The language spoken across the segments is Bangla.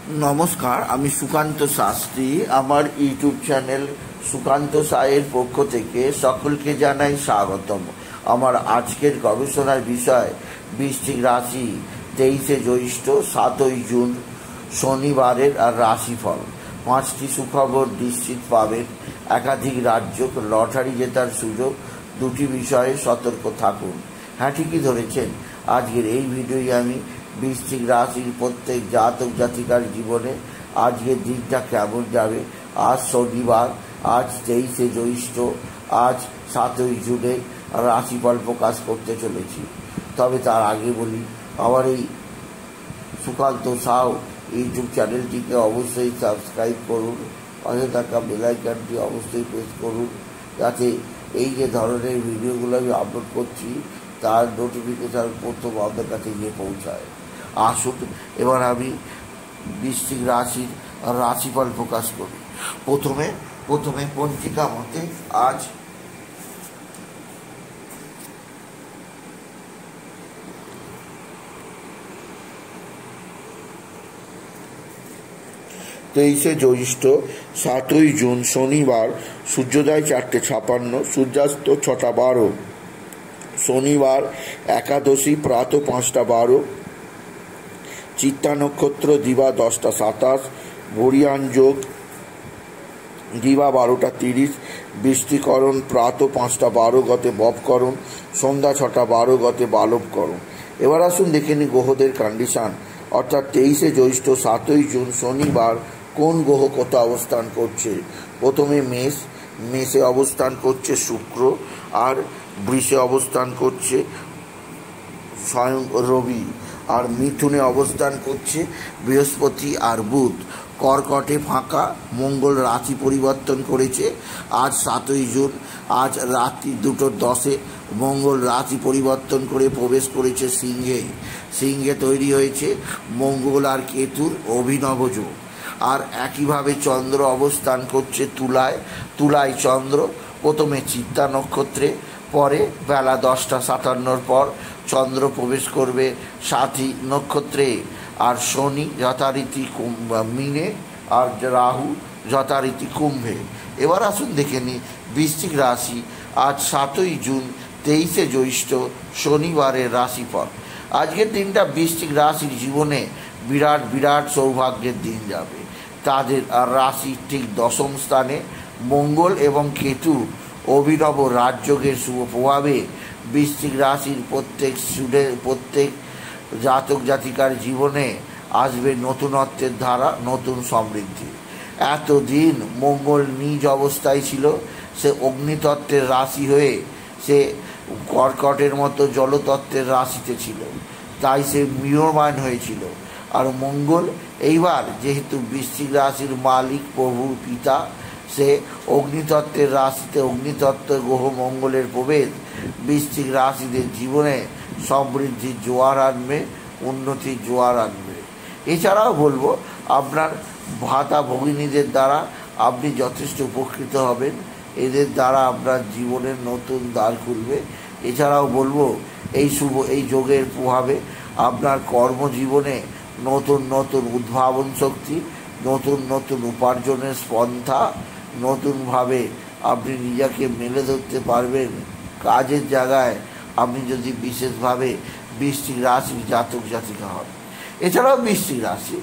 নমস্কার, আমি সুকান্ত শাস্ত্রী। আমার ইউটিউব চ্যানেল সুকান্ত সায়ের পক্ষ থেকে সকলকে জানাই স্বাগতম। আমার আজকের গবেষণার বিষয় বৃশ্চিক রাশি, 23শে জ্যৈষ্ঠ 7ই জুন শনিবারের আর রাশিফল। 5টি সুখবর নিশ্চিত পাবেন, একাধিক রাজ্য, লটারি জেতার সুযোগ। 2টি বিষয়ে সতর্ক থাকুন। হ্যাঁ, ঠিকই ধরেছেন। আজকের এই ভিডিওয় আমি বৃশ্চিক রাশির প্রত্যেক জাতক জাতিকার জীবনে আজকের দিনটা কেমন যাবে। আজ শনিবার, আজ 23শে জ্যৈষ্ঠ, আজ 7ই জুনে রাশিফল প্রকাশ করতে চলেছি। তবে তার আগে বলি, আমার এই সুকান্ত সাউ ইউটিউব চ্যানেলটিকে অবশ্যই সাবস্ক্রাইব করুন, পাশে থাকা বেল আইকনটি অবশ্যই প্রেস করুন, যাতে এই যে ধরনের ভিডিওগুলো আমি আপলোড করছি তার নোটিফিকেশান প্রথম আপনার কাছে গিয়ে পৌঁছায়। আসুন এবার আমি বৃশ্চিক রাশির রাশিফল প্রকাশ করি। প্রথমে পঞ্জিকা মতে আজ 23শে জ্যৈষ্ঠ 7ই জুন শনিবার, সূর্যোদয় 4:56, সূর্যাস্ত 6:12। শনিবার একাদশী প্রাত 5:12, চিত্তা নক্ষত্র দিবা 10:27, বরিয়ান যোগ দিবা 12:30, বৃষ্টিকরণ প্রাত 5:12 গতে ববকরণ, সন্ধ্যা 6:12 গতে বালবকরণ। এবার আসুন দেখে নি গ্রহদের কন্ডিশন, অর্থাৎ 23শে জ্যৈষ্ঠ 7ই জুন শনিবার কোন গ্রহ কত অবস্থান করছে। প্রথমে মেষে অবস্থান করছে শুক্র, আর বৃষে অবস্থান করছে স্বয়ং রবি, আর মিথুনে অবস্থান করছে বৃহস্পতি আর বুধ। কর্কটে ফাঁকা, মঙ্গল রাশি পরিবর্তন করেছে। আজ 7ই জুন, আজ রাত্রি 2:10 মঙ্গল রাশি পরিবর্তন করে প্রবেশ করেছে সিংহে তৈরি হয়েছে মঙ্গল আর কেতুর অভিনব যোগ। আর একইভাবে চন্দ্র অবস্থান করছে তুলায় চন্দ্র প্রথমে চিত্তা নক্ষত্রে, পরে বেলা 10:57 পর চন্দ্র প্রবেশ করবে সাথী নক্ষত্রে। আর শনি যথারীতি মিনে, আর রাহু যথারীতি কুম্ভে। এবার আসুন দেখে নিই বৃশ্চিক রাশি আজ 7ই জুন 23শে জ্যৈষ্ঠ শনিবারের রাশিফল। আজকের দিনটা বৃশ্চিক রাশির জীবনে বিরাট সৌভাগ্যের দিন যাবে। তাদের রাশির ঠিক 10ম স্থানে মঙ্গল এবং কেতু অভিনব রাজযোগের শুভ প্রভাবে বৃশ্চিক রাশির প্রত্যেক জাতক জাতিকার জীবনে আসবে নতুনত্বের ধারা, নতুন সমৃদ্ধি। এতদিন মঙ্গল নিজ অবস্থায় ছিল, সে অগ্নিতত্ত্বের রাশি হয়ে সে কর্কটের মতো জলতত্ত্বের রাশিতে ছিল, তাই সে ম্রিয়মাণ হয়েছিল। আর মঙ্গল এইবার যেহেতু বৃশ্চিক রাশির মালিক, প্রভু, পিতা, সে অগ্নিতত্ত্বের রাশিতে, অগ্নিতত্ত্ব গ্রহ মঙ্গলের প্রবেশ বৃশ্চিক রাশিদের জীবনে সমৃদ্ধির জোয়ার আনবে, উন্নতির জোয়ার আনবে। এছাড়াও বলবো, আপনার ভাতা ভগিনীদের দ্বারা আপনি যথেষ্ট উপকৃত হবেন, এদের দ্বারা আপনার জীবনের নতুন দ্বার খুলবে। এছাড়াও বলবো, এই যোগের প্রভাবে আপনার কর্মজীবনে নতুন উদ্ভাবন শক্তি, নতুন উপার্জনের স্পন্থা, নতুনভাবে আপনি নিজেকে মেলে ধরতে পারবেন কাজের জায়গায়, আপনি যদি বিশেষভাবে বৃশ্চিক রাশির জাতক জাতিকা হন। এছাড়াও বৃশ্চিক রাশি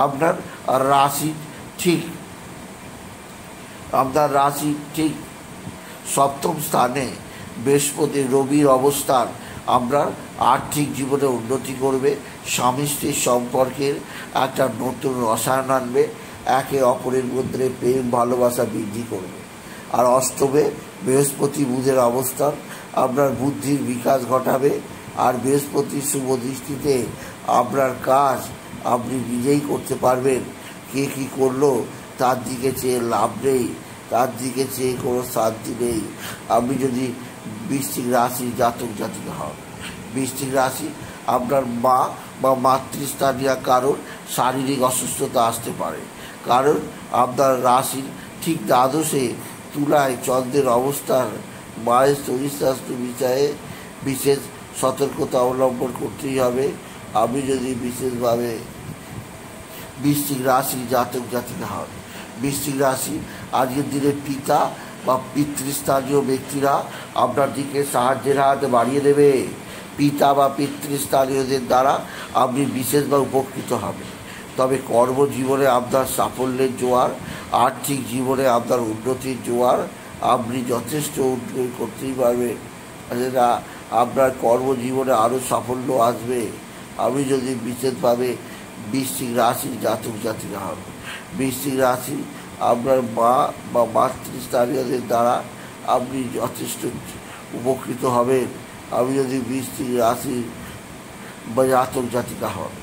আপনার রাশি ঠিক 7ম স্থানে বৃহস্পতি রবির অবস্থান আপনার আর্থিক জীবনে উন্নতি করবে, স্বামী স্ত্রীর সম্পর্কের একটা নতুন রসায়ন আনবে, একে অপরের মধ্যে প্রেম ভালোবাসা বৃদ্ধি করবে। আর অষ্টমে বৃহস্পতি বুধের অবস্থান আপনার বুদ্ধির বিকাশ ঘটাবে, আর বৃহস্পতির শুভ দৃষ্টিতে আপনার কাজ আপনি নিজেই করতে পারবেন। কে কী করলো তার দিকে চেয়ে লাভ নেই, তার দিকে চেয়ে কোনো শান্তি নেই। আপনি যদি বৃশ্চিক রাশির জাতক জাতিকা হন, বৃশ্চিক রাশি আপনার মা বা মাতৃস্থানীয় কারোর শারীরিক অসুস্থতা আসতে পারে, কারণ আপনার রাশির ঠিক দ্বাদশে তুলায় চন্দ্রের অবস্থান। মায়ের শরীর স্বাস্থ্য বিষয়ে বিশেষ সতর্কতা অবলম্বন করতেই হবে। আমি যদি বিশেষভাবে বৃশ্চিক রাশি জাতক জাতিকা হবে। বৃশ্চিক রাশি আজকের দিনে পিতা বা পিতৃস্থানীয় ব্যক্তিরা আপনার দিকে সাহায্যের হাত বাড়িয়ে দেবে। পিতা বা পিতৃস্থানীয়দের দ্বারা আপনি বিশেষভাবে উপকৃত হবেন। তবে কর্মজীবনে আপনার সাফল্যের জোয়ার, আর্থিক জীবনে আপনার উন্নতির জোয়ার, আপনি যথেষ্ট উন্নতি করতেই পারবেন। যেটা আপনার কর্মজীবনে আরও সাফল্য আসবে আপনি যদি বিশেষভাবে বৃশ্চিক রাশির জাতক জাতিকা হবে। বৃশ্চিক রাশি আপনার মা বা মাতৃস্থানীয়দের দ্বারা আপনি যথেষ্ট উপকৃত হবেন আপনি যদি বৃশ্চিক রাশি বা জাতক জাতিকা হন।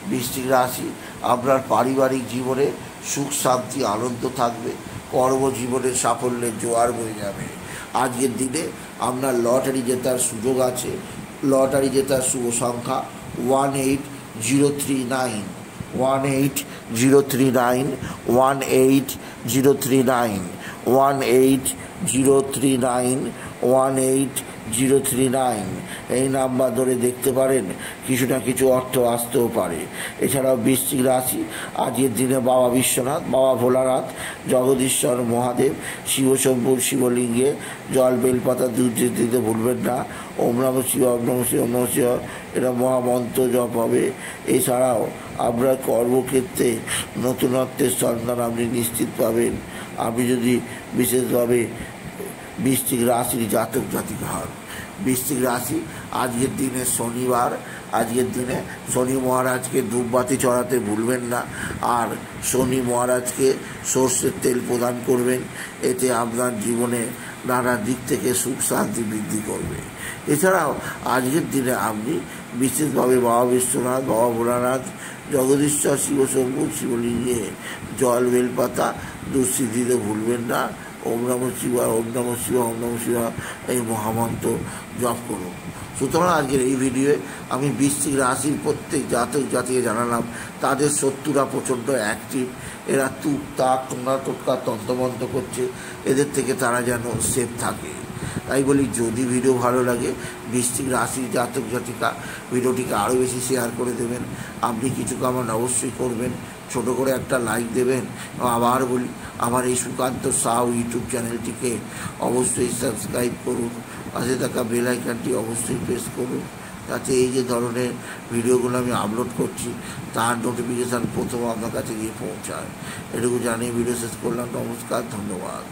বৃশ্চিক রাশি আপনার পারিবারিক জীবনে সুখ শান্তি আনন্দ থাকবে, কর্মজীবনে সাফল্যের জোয়ার বয়ে যাবে। আজকের দিনে আপনার লটারি জেতার সুযোগ আছে। লটারি জেতার শুভ সংখ্যা 18039, 18039, 18039, 18039, 18039 এই নাম্বার ধরে দেখতে পারেন, কিছু না কিছু অর্থ আসতেও পারে। এছাড়াও বৃশ্চিক রাশি আজকের দিনে বাবা বিশ্বনাথ, বাবা ভোলানাথ, জগদীশ্বর মহাদেব, শিবশম্ভুর শিবলিঙ্গে জল বেলপাতা দুধ দিতে ভুলবেন না। ওম নমঃ শিবায়, ওম নমঃ শিবায়, ওম নমঃ শিবায়, এটা মহামন্ত্র জপ হবে। এছাড়াও আপনার কর্মক্ষেত্রে নতুনত্বের সন্ধান আপনি নিশ্চিত পাবেন আপনি যদি বিশেষভাবে বৃশ্চিক রাশির জাতক জাতিকা হন। বৃশ্চিক রাশি আজকের দিনে শনিবার, আজকের দিনে শনি মহারাজকে ধূপবাতি চড়াতে ভুলবেন না। আর শনি মহারাজকে সর্ষের তেল প্রদান করবেন, এতে আপনার জীবনে নানা দিক থেকে সুখ শান্তি বৃদ্ধি করবে। এছাড়াও আজকের দিনে আপনি বিশেষভাবে বাবা বিশ্বনাথ, বাবা ভোলানাথ, জগদীশ্বর শিবশম্ভুর শিবলিঙ্গে জল বেলপাতা দুধ দিতে ভুলবেন না। ওম নমঃ শিবায়, ওম নমঃ শিবায়, ওম নমঃ শিবায় এই মহামন্ত্র জপ করুন। সুতরাং আজকের এই ভিডিওয়ে আমি বৃশ্চিক রাশির প্রত্যেক জাতক জাতিকে জানালাম তাদের শত্রুরা প্রচণ্ড অ্যাক্টিভ, এরা তুক তাক টোনা টোটকা তন্ত্রমন্ত্র করছে, এদের থেকে তারা যেন সেফ থাকে। তাই বলি, যদি ভিডিও ভালো লাগে বৃশ্চিক রাশির জাতক জাতিকা ভিডিওটিকে আরও বেশি শেয়ার করে দেবেন। আপনি কিছু কামান অবশ্যই করবেন, ছোট করে একটা লাইক দেবেন। আবার বলি, আমার এই সুকান্ত সাউ ইউটিউব চ্যানেলটিকে অবশ্যই সাবস্ক্রাইব করুন, পাশে থাকা বেল আইকনটি অবশ্যই প্রেস করুন, যাতে এই যে ধরনের ভিডিওগুলো আমি আপলোড করছি তার নোটিফিকেশান প্রথম আপনার কাছে গিয়ে পৌঁছায়। এটুকু জানিয়ে ভিডিও শেষ করলাম। নমস্কার, ধন্যবাদ।